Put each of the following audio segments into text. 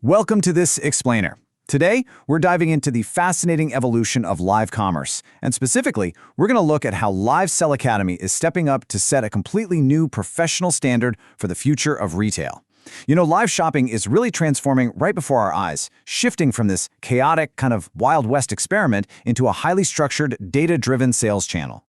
Welcome to this explainer. Today, we're diving into the fascinating evolution of live commerce, and specifically, we're going to look at how Live Sell Academy is stepping up to set a completely new professional standard for the future of retail. Live shopping is really transforming right before our eyes, shifting from this chaotic, kind of Wild West experiment into a highly structured, data-driven sales channel.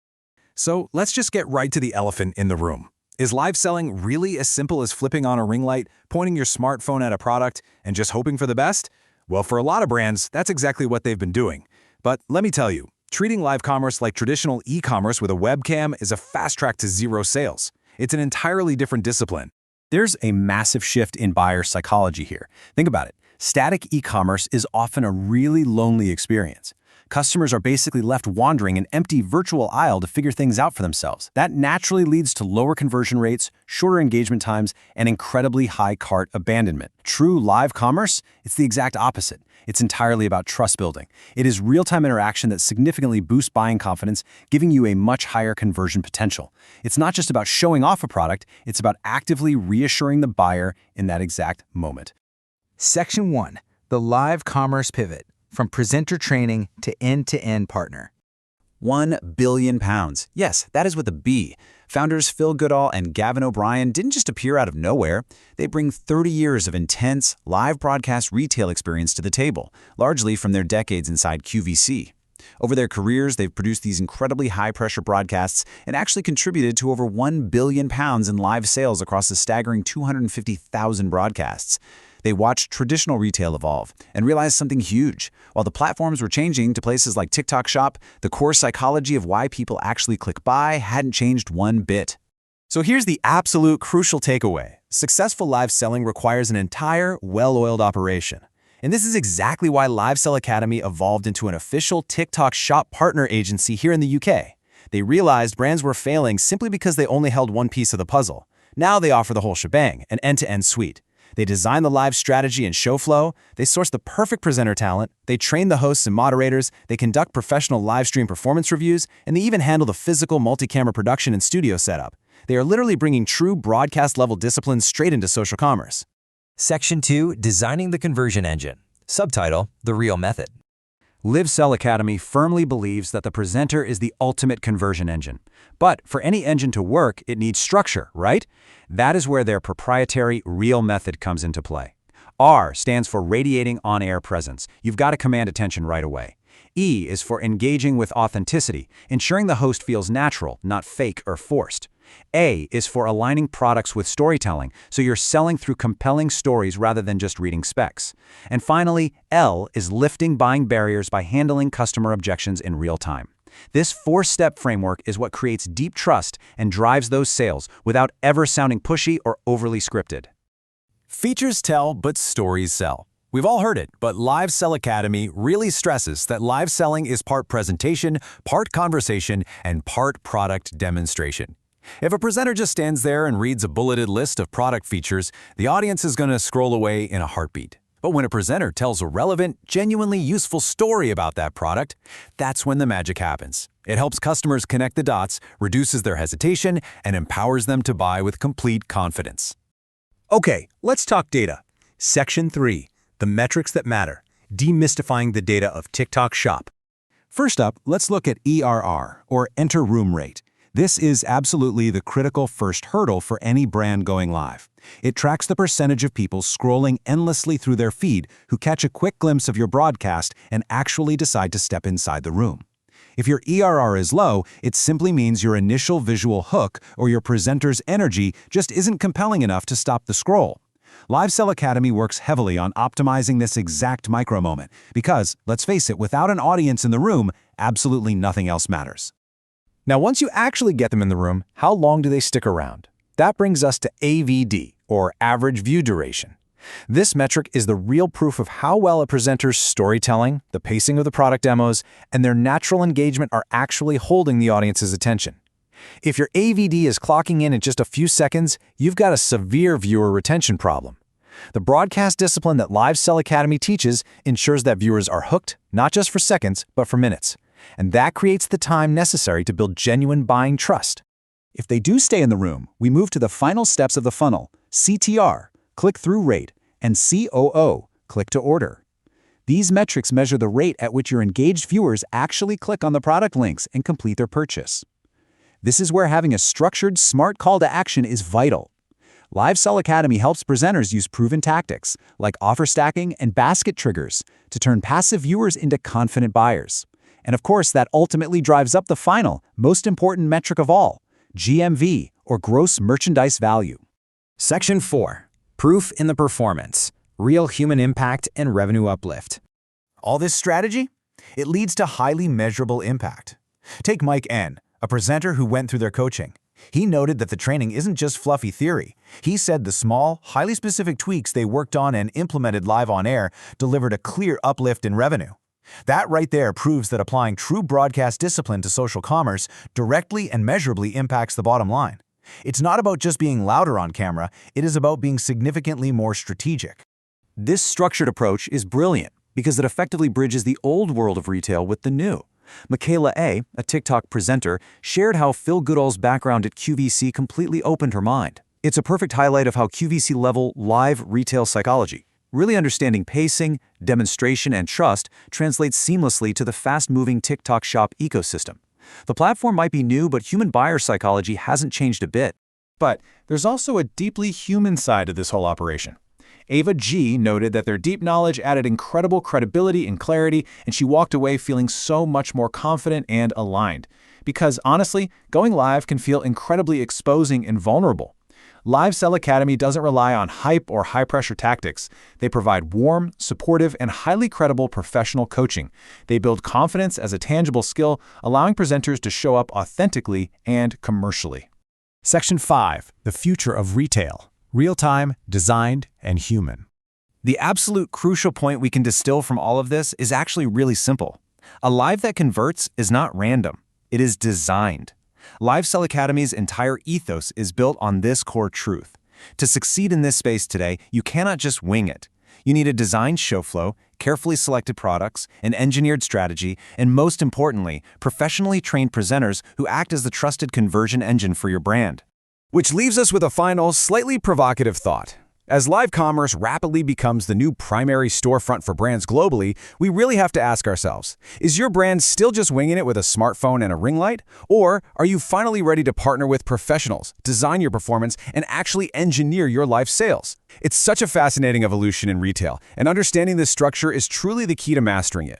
So let's just get right to the elephant in the room. Is live selling really as simple as flipping on a ring light, pointing your smartphone at a product, and just hoping for the best? Well, for a lot of brands, that's exactly what they've been doing. But let me tell you, treating live commerce like traditional e-commerce with a webcam is a fast track to zero sales. It's an entirely different discipline. There's a massive shift in buyer psychology here. Think about it. Static e-commerce is often a really lonely experience. Customers are basically left wandering an empty virtual aisle to figure things out for themselves. That naturally leads to lower conversion rates, shorter engagement times, and incredibly high cart abandonment. True live commerce? It's the exact opposite. It's entirely about trust building. It is real-time interaction that significantly boosts buying confidence, giving you a much higher conversion potential. It's not just about showing off a product, it's about actively reassuring the buyer in that exact moment. Section 1. The Live Commerce Pivot. From presenter training to end-to-end partner. £1 billion. Yes, that is with a B. Founders Phil Goodall and Gavin O'Brien didn't just appear out of nowhere. They bring 30 years of intense, live broadcast retail experience to the table, largely from their decades inside QVC. Over their careers, they've produced these incredibly high-pressure broadcasts and actually contributed to over £1 billion in live sales across a staggering 250,000 broadcasts. They watched traditional retail evolve and realized something huge. While the platforms were changing to places like TikTok Shop, the core psychology of why people actually click buy hadn't changed one bit. So here's the absolute crucial takeaway. Successful live selling requires an entire, well-oiled operation. And this is exactly why Live Sell Academy evolved into an official TikTok Shop partner agency here in the UK. They realized brands were failing simply because they only held one piece of the puzzle. Now they offer the whole shebang, an end-to-end suite. They design the live strategy and show flow, they source the perfect presenter talent, they train the hosts and moderators, they conduct professional live stream performance reviews, and they even handle the physical multi-camera production and studio setup. They are literally bringing true broadcast-level disciplines straight into social commerce. Section 2. Designing the Conversion Engine. Subtitle, The Real Method. Live Sell Academy firmly believes that the presenter is the ultimate conversion engine. But for any engine to work, it needs structure, right? That is where their proprietary Real Method comes into play. R stands for radiating on-air presence. You've got to command attention right away. E is for engaging with authenticity, ensuring the host feels natural, not fake or forced. A is for aligning products with storytelling, so you're selling through compelling stories rather than just reading specs. And finally, L is lifting buying barriers by handling customer objections in real time. This four-step framework is what creates deep trust and drives those sales without ever sounding pushy or overly scripted. Features tell, but stories sell. We've all heard it, but Live Sell Academy really stresses that live selling is part presentation, part conversation, and part product demonstration. If a presenter just stands there and reads a bulleted list of product features, the audience is going to scroll away in a heartbeat. But when a presenter tells a relevant, genuinely useful story about that product, that's when the magic happens. It helps customers connect the dots, reduces their hesitation, and empowers them to buy with complete confidence. Okay, let's talk data. Section 3. The metrics that matter. Demystifying the data of TikTok Shop. First up, let's look at ERR, or Enter Room Rate. This is absolutely the critical first hurdle for any brand going live. It tracks the percentage of people scrolling endlessly through their feed who catch a quick glimpse of your broadcast and actually decide to step inside the room. If your ERR is low, it simply means your initial visual hook or your presenter's energy just isn't compelling enough to stop the scroll. Live Sell Academy works heavily on optimizing this exact micro-moment because, let's face it, without an audience in the room, absolutely nothing else matters. Now, once you actually get them in the room, how long do they stick around? That brings us to AVD, or Average View Duration. This metric is the real proof of how well a presenter's storytelling, the pacing of the product demos, and their natural engagement are actually holding the audience's attention. If your AVD is clocking in just a few seconds, you've got a severe viewer retention problem. The broadcast discipline that Live Sell Academy teaches ensures that viewers are hooked, not just for seconds, but for minutes. And that creates the time necessary to build genuine buying trust. If they do stay in the room, we move to the final steps of the funnel, CTR, click-through rate, and COO, click to order. These metrics measure the rate at which your engaged viewers actually click on the product links and complete their purchase. This is where having a structured, smart call to action is vital. LiveSell Academy helps presenters use proven tactics, like offer stacking and basket triggers, to turn passive viewers into confident buyers. And of course, that ultimately drives up the final, most important metric of all, GMV, or gross merchandise value. Section 4. Proof in the performance. Real human impact and revenue uplift. All this strategy? It leads to highly measurable impact. Take Mike N., a presenter who went through their coaching. He noted that the training isn't just fluffy theory. He said the small, highly specific tweaks they worked on and implemented live on air delivered a clear uplift in revenue. That right there proves that applying true broadcast discipline to social commerce directly and measurably impacts the bottom line. It's not about just being louder on camera, it is about being significantly more strategic. This structured approach is brilliant because it effectively bridges the old world of retail with the new. Michaela A., a TikTok presenter, shared how Phil Goodall's background at QVC completely opened her mind. It's a perfect highlight of how QVC-level live retail psychology, really understanding pacing, demonstration, and trust, translates seamlessly to the fast-moving TikTok Shop ecosystem. The platform might be new, but human buyer psychology hasn't changed a bit. But there's also a deeply human side to this whole operation. Ava G. noted that their deep knowledge added incredible credibility and clarity, and she walked away feeling so much more confident and aligned. Because honestly, going live can feel incredibly exposing and vulnerable. LiveSell Academy doesn't rely on hype or high-pressure tactics. They provide warm, supportive, and highly credible professional coaching. They build confidence as a tangible skill, allowing presenters to show up authentically and commercially. Section 5. The future of retail. Real-time, designed, and human. The absolute crucial point we can distill from all of this is actually really simple. A live that converts is not random. It is designed. LiveSell Academy's entire ethos is built on this core truth. To succeed in this space today, you cannot just wing it. You need a designed show flow, carefully selected products, an engineered strategy, and most importantly, professionally trained presenters who act as the trusted conversion engine for your brand. Which leaves us with a final, slightly provocative thought. As live commerce rapidly becomes the new primary storefront for brands globally, we really have to ask ourselves, is your brand still just winging it with a smartphone and a ring light? Or are you finally ready to partner with professionals, design your performance, and actually engineer your live sales? It's such a fascinating evolution in retail, and understanding this structure is truly the key to mastering it.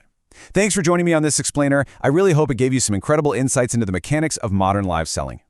Thanks for joining me on this explainer. I really hope it gave you some incredible insights into the mechanics of modern live selling.